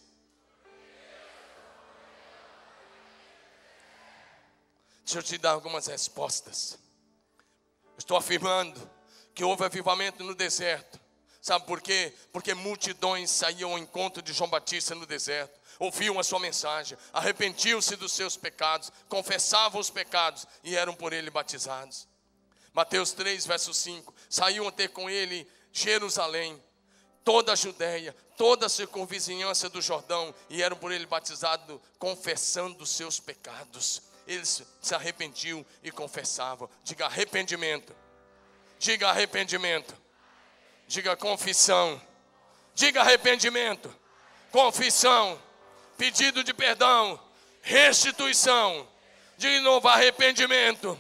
Deixa eu te dar algumas respostas. Estou afirmando que houve avivamento no deserto. Sabe por quê? Porque multidões saíam ao encontro de João Batista no deserto, ouviam a sua mensagem, arrependiam-se dos seus pecados, confessavam os pecados e eram por ele batizados. Mateus 3, verso 5, saíam a ter com ele Jerusalém, toda a Judéia, toda a circunvizinhança do Jordão, e eram por ele batizados, confessando os seus pecados. Eles se arrependiam e confessavam. Diga arrependimento. Diga arrependimento. Diga confissão. Diga arrependimento. Confissão. Pedido de perdão. Restituição. De novo, arrependimento.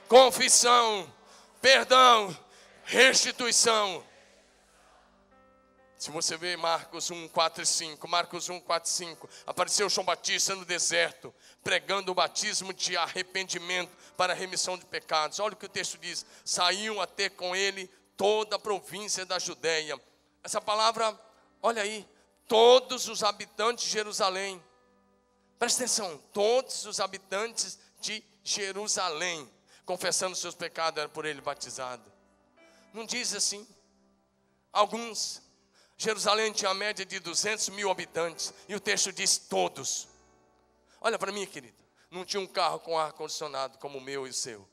Confissão. Perdão. Restituição. Se você vê Marcos 1, 4 e 5, Marcos 1, 4 e 5, apareceu João Batista no deserto, pregando o batismo de arrependimento para a remissão de pecados. Olha o que o texto diz: saíam a ter com ele toda a província da Judéia. Essa palavra, olha aí, todos os habitantes de Jerusalém. Presta atenção, todos os habitantes de Jerusalém, confessando seus pecados, eram por ele batizado. Não diz assim, alguns. Jerusalém tinha a média de 200 mil habitantes, e o texto diz todos. Olha para mim, querido, não tinha um carro com ar-condicionado como o meu e o seu.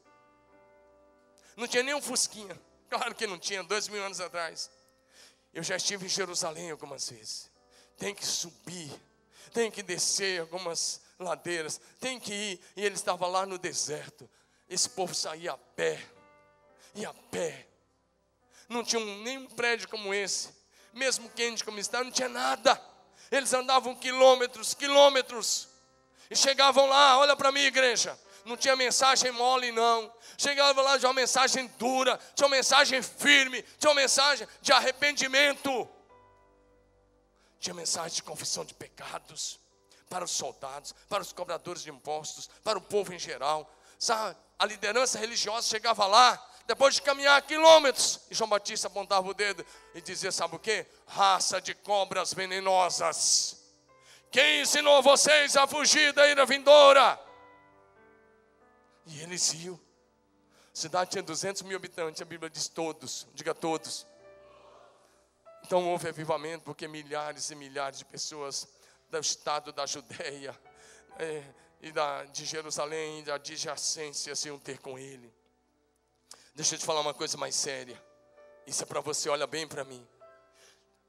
Não tinha nem um fusquinha, claro que não tinha, 2000 anos atrás. Eu já estive em Jerusalém algumas vezes. Tem que subir, tem que descer algumas ladeiras, tem que ir, e ele estava lá no deserto. Esse povo saía a pé, não tinha nenhum prédio como esse. Mesmo quente como está, não tinha nada. Eles andavam quilômetros, e chegavam lá. Olha para mim, igreja, não tinha mensagem mole não. Chegavam lá de uma mensagem dura, tinha uma mensagem firme, tinha uma mensagem de arrependimento, tinha mensagem de confissão de pecados, para os soldados, para os cobradores de impostos, para o povo em geral. Sabe, a liderança religiosa chegava lá, depois de caminhar quilômetros, e João Batista apontava o dedo e dizia, sabe o quê? Raça de cobras venenosas, quem ensinou vocês a fugir da ira vindoura? E eles iam. A cidade tinha 200 mil habitantes, a Bíblia diz todos, diga todos. Então houve avivamento, porque milhares e milhares de pessoas do estado da Judéia de Jerusalém e da adjacência se iam ter com ele. Deixa eu te falar uma coisa mais séria. Isso é para você, olha bem para mim.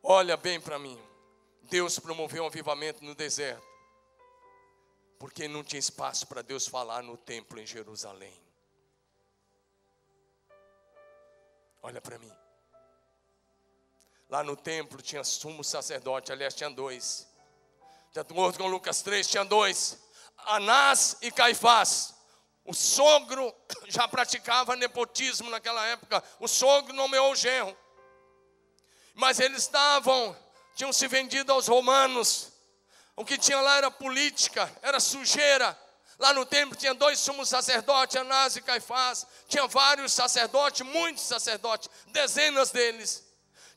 Olha bem para mim. Deus promoveu um avivamento no deserto, porque não tinha espaço para Deus falar no templo em Jerusalém. Olha para mim. Lá no templo tinha sumo sacerdote, aliás tinha dois. De acordo com Lucas 3, tinha dois. Anás e Caifás. O sogro já praticava nepotismo naquela época. O sogro nomeou o genro. Mas eles tinham se vendido aos romanos. O que tinha lá era política, era sujeira. Lá no templo tinha dois sumos sacerdotes, Anás e Caifás. Tinha vários sacerdotes, muitos sacerdotes, dezenas deles.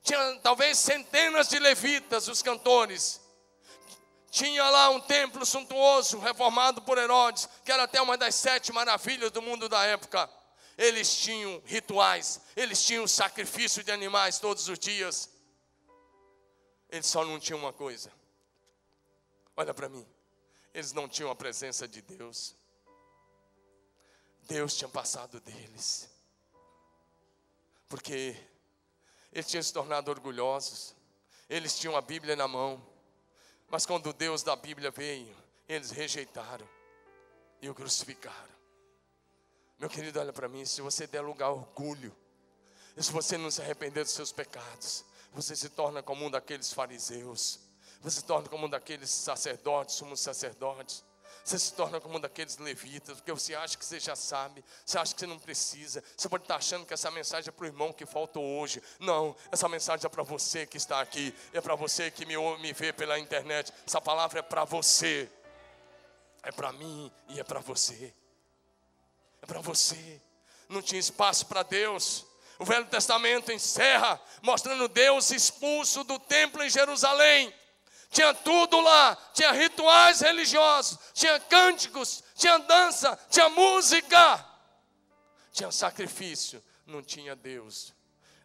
Tinha talvez centenas de levitas, os cantores. Tinha lá um templo suntuoso, reformado por Herodes, que era até uma das 7 maravilhas do mundo da época. Eles tinham rituais, eles tinham sacrifício de animais todos os dias. Eles só não tinham uma coisa. Olha para mim. Eles não tinham a presença de Deus. Deus tinha passado deles. Porque eles tinham se tornado orgulhosos. Eles tinham a Bíblia na mão. Mas quando o Deus da Bíblia veio, eles rejeitaram e o crucificaram. Meu querido, olha para mim, se você der lugar ao orgulho, e se você não se arrepender dos seus pecados, você se torna como um daqueles fariseus. Você se torna como um daqueles sacerdotes, sumos sacerdotes. Você se torna como um daqueles levitas, porque você acha que você já sabe, você acha que você não precisa. Você pode estar achando que essa mensagem é para o irmão que faltou hoje. Não, essa mensagem é para você que está aqui, é para você que me vê pela internet. Essa palavra é para você, é para mim e é para você. É para você. Não tinha espaço para Deus. O Velho Testamento encerra mostrando Deus expulso do templo em Jerusalém. Tinha tudo lá, tinha rituais religiosos, tinha cânticos, tinha dança, tinha música, tinha sacrifício, não tinha Deus.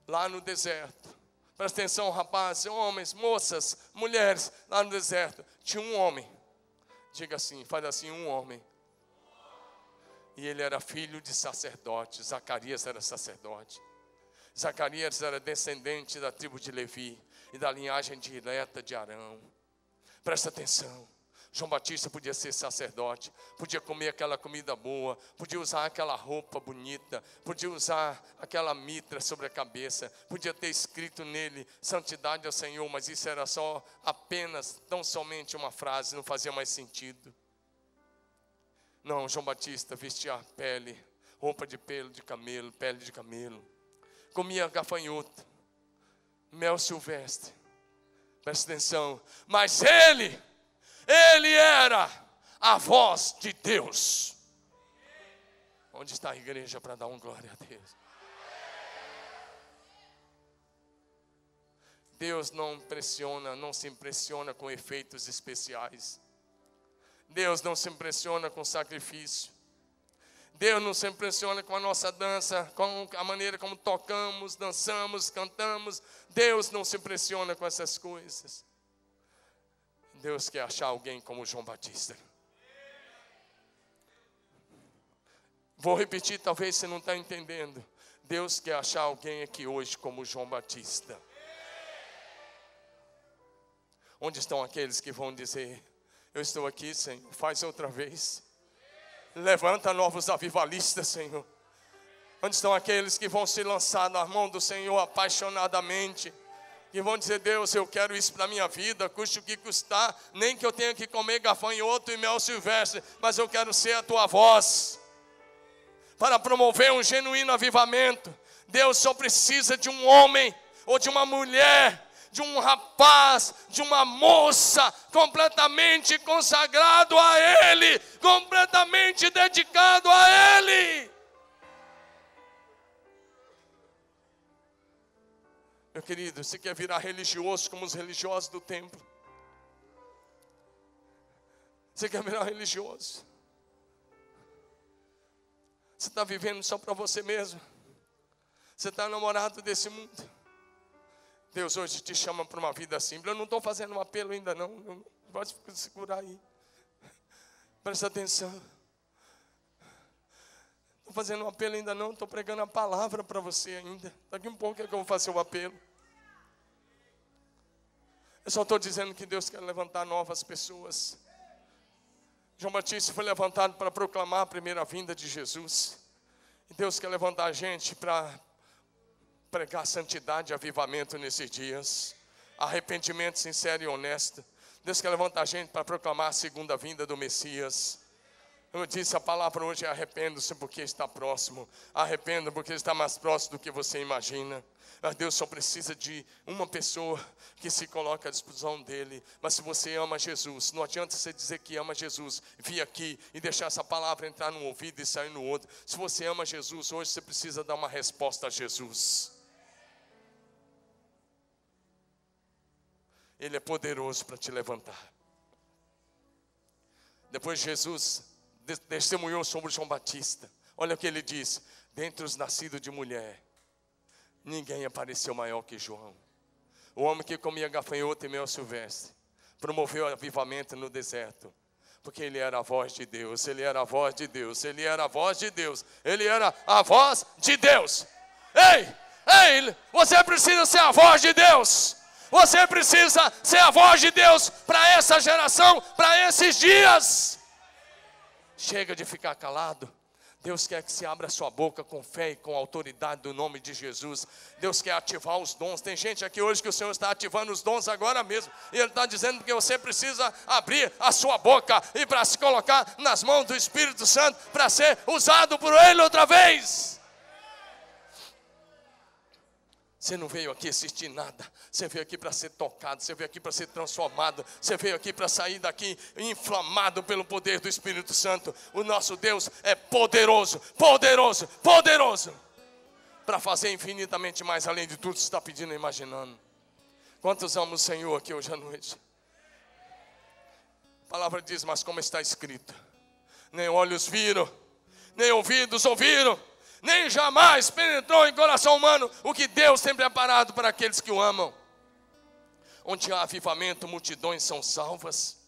Lá no deserto, presta atenção rapazes, homens, moças, mulheres, lá no deserto, tinha um homem, diga assim, faz assim, um homem. E ele era filho de sacerdote, Zacarias era sacerdote. Zacarias era descendente da tribo de Levi e da linhagem direta de Arão. Presta atenção, João Batista podia ser sacerdote, podia comer aquela comida boa, podia usar aquela roupa bonita, podia usar aquela mitra sobre a cabeça, podia ter escrito nele, santidade ao Senhor, mas isso era só apenas, tão somente uma frase, não fazia mais sentido. Não, João Batista vestia pele, roupa de pelo de camelo, pele de camelo, comia gafanhoto, mel silvestre. Presta atenção, mas ele era a voz de Deus. Onde está a igreja para dar glória a Deus? Deus não se impressiona com efeitos especiais. Deus não se impressiona com sacrifício. Deus não se impressiona com a nossa dança, com a maneira como tocamos, dançamos, cantamos. Deus não se impressiona com essas coisas. Deus quer achar alguém como João Batista. Vou repetir, talvez você não está entendendo. Deus quer achar alguém aqui hoje como João Batista. Onde estão aqueles que vão dizer, eu estou aqui, Senhor, faz outra vez. Levanta novos avivalistas, Senhor. Onde estão aqueles que vão se lançar na mão do Senhor apaixonadamente? Que vão dizer, Deus, eu quero isso para a minha vida, custe o que custar. Nem que eu tenha que comer gafanhoto e mel silvestre, mas eu quero ser a tua voz. Para promover um genuíno avivamento, Deus só precisa de um homem ou de uma mulher, de um rapaz, de uma moça completamente consagrado a Ele, completamente dedicado a Ele. Meu querido, você quer virar religioso como os religiosos do templo? Você quer virar religioso? Você está vivendo só para você mesmo? Você está namorado desse mundo? Deus hoje te chama para uma vida simples. Eu não estou fazendo um apelo ainda não. Pode segurar aí. Presta atenção. Estou fazendo um apelo ainda não. Estou pregando a palavra para você ainda. Daqui um pouco é que eu vou fazer o apelo. Eu só estou dizendo que Deus quer levantar novas pessoas. João Batista foi levantado para proclamar a primeira vinda de Jesus. E Deus quer levantar a gente para pregar santidade e avivamento nesses dias. Arrependimento sincero e honesto. Deus quer levantar a gente para proclamar a segunda vinda do Messias. Eu disse, a palavra hoje é arrependa-se porque está próximo. Arrependa porque está mais próximo do que você imagina. Mas Deus só precisa de uma pessoa que se coloque à disposição dele. Mas se você ama Jesus, não adianta você dizer que ama Jesus, vir aqui e deixar essa palavra entrar num ouvido e sair no outro. Se você ama Jesus, hoje você precisa dar uma resposta a Jesus. Ele é poderoso para te levantar. Depois Jesus testemunhou sobre João Batista. Olha o que ele disse: dentre os nascidos de mulher, ninguém apareceu maior que João. O homem que comia gafanhoto e mel silvestre, promoveu avivamento no deserto, porque ele era a voz de Deus. Ele era a voz de Deus. Ele era a voz de Deus. Ele era a voz de Deus. Ei, você precisa ser a voz de Deus. Você precisa ser a voz de Deus para essa geração, para esses dias. Chega de ficar calado. Deus quer que se abra a sua boca com fé e com autoridade do nome de Jesus. Deus quer ativar os dons. Tem gente aqui hoje que o Senhor está ativando os dons agora mesmo. E Ele está dizendo que você precisa abrir a sua boca e para se colocar nas mãos do Espírito Santo para ser usado por Ele outra vez. Você não veio aqui assistir nada. Você veio aqui para ser tocado. Você veio aqui para ser transformado. Você veio aqui para sair daqui inflamado pelo poder do Espírito Santo. O nosso Deus é poderoso, poderoso, poderoso, para fazer infinitamente mais além de tudo que você está pedindo e imaginando. Quantos amam o Senhor aqui hoje à noite? A palavra diz, mas como está escrito: nem olhos viram, nem ouvidos ouviram, nem jamais penetrou em coração humano o que Deus tem preparado para aqueles que o amam. Onde há avivamento, multidões são salvas.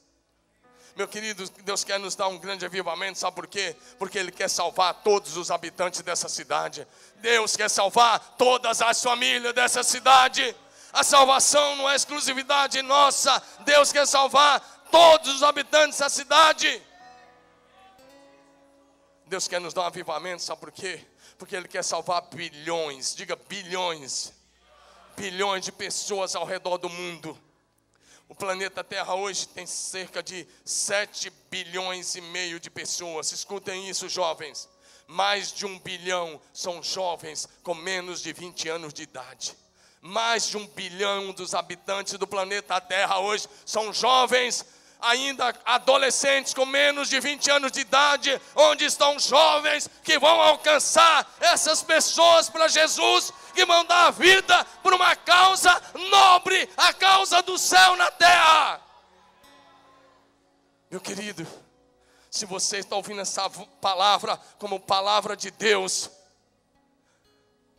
Meu querido, Deus quer nos dar um grande avivamento, sabe por quê? Porque Ele quer salvar todos os habitantes dessa cidade. Deus quer salvar todas as famílias dessa cidade. A salvação não é exclusividade nossa. Deus quer salvar todos os habitantes da cidade. Deus quer nos dar um avivamento, sabe por quê? Porque Ele quer salvar bilhões, diga bilhões, bilhões de pessoas ao redor do mundo. O planeta Terra hoje tem cerca de 7,5 bilhões de pessoas. Escutem isso, jovens. Mais de 1 bilhão são jovens com menos de 20 anos de idade. Mais de 1 bilhão dos habitantes do planeta Terra hoje são jovens, ainda adolescentes com menos de 20 anos de idade. Onde estão jovens que vão alcançar essas pessoas para Jesus, que vão dar a vida por uma causa nobre, a causa do céu na terra? Meu querido, se você está ouvindo essa palavra como palavra de Deus,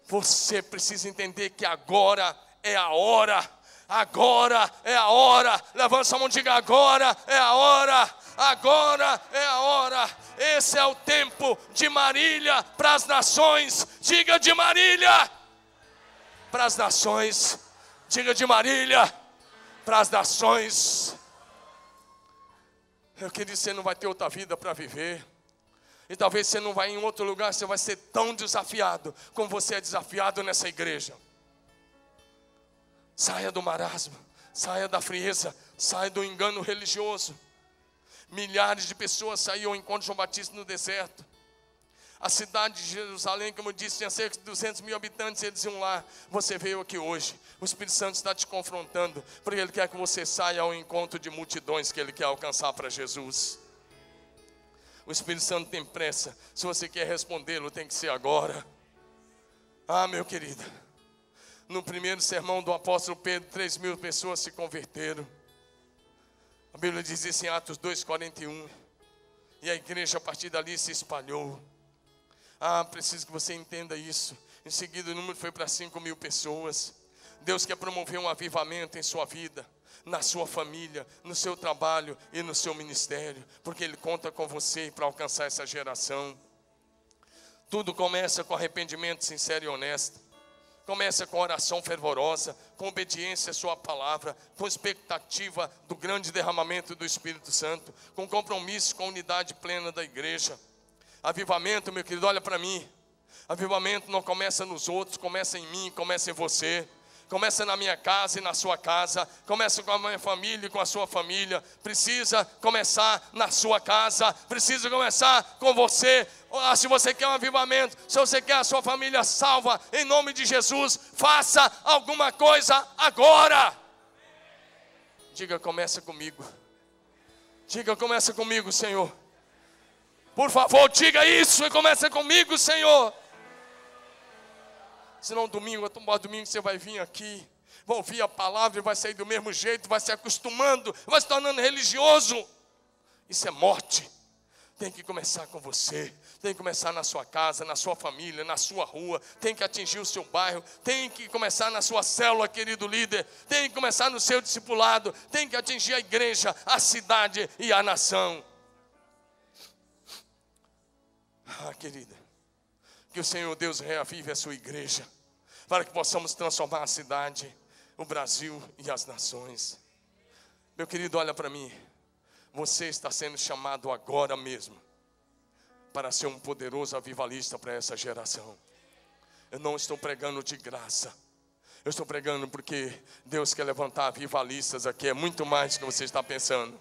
você precisa entender que agora é a hora. Agora é a hora. Levanta sua mão e diga: agora é a hora. Agora é a hora. Esse é o tempo de Marília para as nações. Diga: de Marília para as nações. Diga: de Marília para as nações. Eu queria dizer, você não vai ter outra vida para viver. E talvez você não vai em outro lugar, você vai ser tão desafiado como você é desafiado nessa igreja. Saia do marasmo, saia da frieza, saia do engano religioso. Milhares de pessoas saíram ao encontro de João Batista no deserto. A cidade de Jerusalém, como eu disse, tinha cerca de 200 mil habitantes. E eles iam lá: você veio aqui hoje, o Espírito Santo está te confrontando, porque Ele quer que você saia ao encontro de multidões que Ele quer alcançar para Jesus. O Espírito Santo tem pressa. Se você quer respondê-lo, tem que ser agora. Ah, meu querido, No primeiro sermão do apóstolo Pedro, 3.000 pessoas se converteram. A Bíblia diz isso em Atos 2:41. E a igreja a partir dali se espalhou. Preciso que você entenda isso. Em seguida o número foi para 5.000 pessoas. Deus quer promover um avivamento em sua vida, na sua família, no seu trabalho e no seu ministério, porque Ele conta com você para alcançar essa geração. Tudo começa com arrependimento sincero e honesto. Começa com oração fervorosa, com obediência à sua palavra, com expectativa do grande derramamento do Espírito Santo, com compromisso com a unidade plena da igreja. Avivamento, meu querido, olha para mim. Avivamento não começa nos outros, começa em mim, começa em você. Começa na minha casa e na sua casa. Começa com a minha família e com a sua família. Precisa começar na sua casa. Precisa começar com você. Se você quer um avivamento, se você quer a sua família salva, em nome de Jesus, faça alguma coisa agora. Diga, começa comigo. Diga, começa comigo, Senhor. Por favor, diga isso e começa comigo, Senhor. Senão domingo você vai vir aqui, vai ouvir a palavra e vai sair do mesmo jeito, vai se acostumando, vai se tornando religioso. Isso é morte. Tem que começar com você, tem que começar na sua casa, na sua família, na sua rua, tem que atingir o seu bairro, tem que começar na sua célula, querido líder, tem que começar no seu discipulado, tem que atingir a igreja, a cidade e a nação. Querida, que o Senhor Deus reavive a sua igreja, para que possamos transformar a cidade, o Brasil e as nações. Meu querido, olha para mim. Você está sendo chamado agora mesmo para ser um poderoso avivalista para essa geração. Eu não estou pregando de graça. Eu estou pregando porque Deus quer levantar avivalistas aqui. É muito mais do que você está pensando.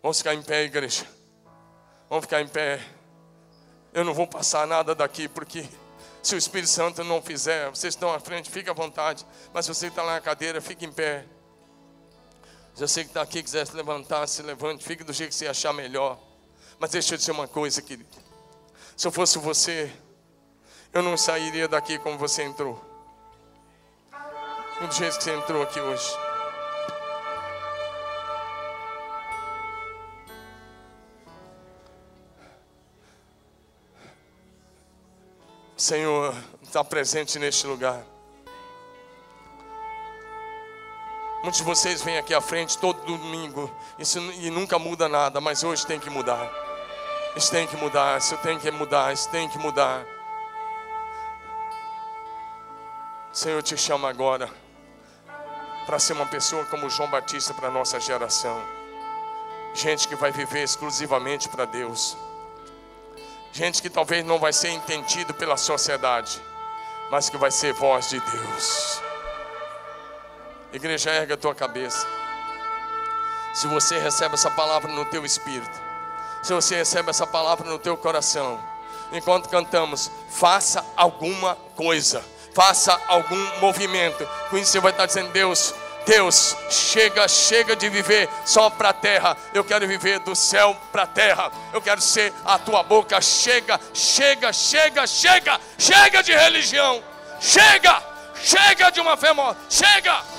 Vamos ficar em pé, igreja. Vamos ficar em pé. Eu não vou passar nada daqui, porque se o Espírito Santo não fizer, vocês estão à frente, fique à vontade. Mas se você está lá na cadeira, fique em pé. Se você que está aqui quiser se levantar, se levante, fique do jeito que você achar melhor. Mas deixa eu dizer uma coisa, querido. Se eu fosse você, eu não sairia daqui como você entrou. Do jeito que você entrou aqui hoje. Senhor, está presente neste lugar. Muitos de vocês vêm aqui à frente todo domingo e nunca muda nada, mas hoje tem que mudar. Isso tem que mudar, isso tem que mudar, isso tem que mudar. Senhor, eu te chamo agora para ser uma pessoa como João Batista para a nossa geração. Gente que vai viver exclusivamente para Deus. Gente que talvez não vai ser entendido pela sociedade, mas que vai ser voz de Deus. Igreja, erga a tua cabeça. Se você recebe essa palavra no teu espírito, se você recebe essa palavra no teu coração, enquanto cantamos, faça alguma coisa, faça algum movimento. Com isso você vai estar dizendo: Deus, chega de viver só para a terra. Eu quero viver do céu para a terra. Eu quero ser a tua boca. Chega de religião. Chega de uma fé morta. Chega.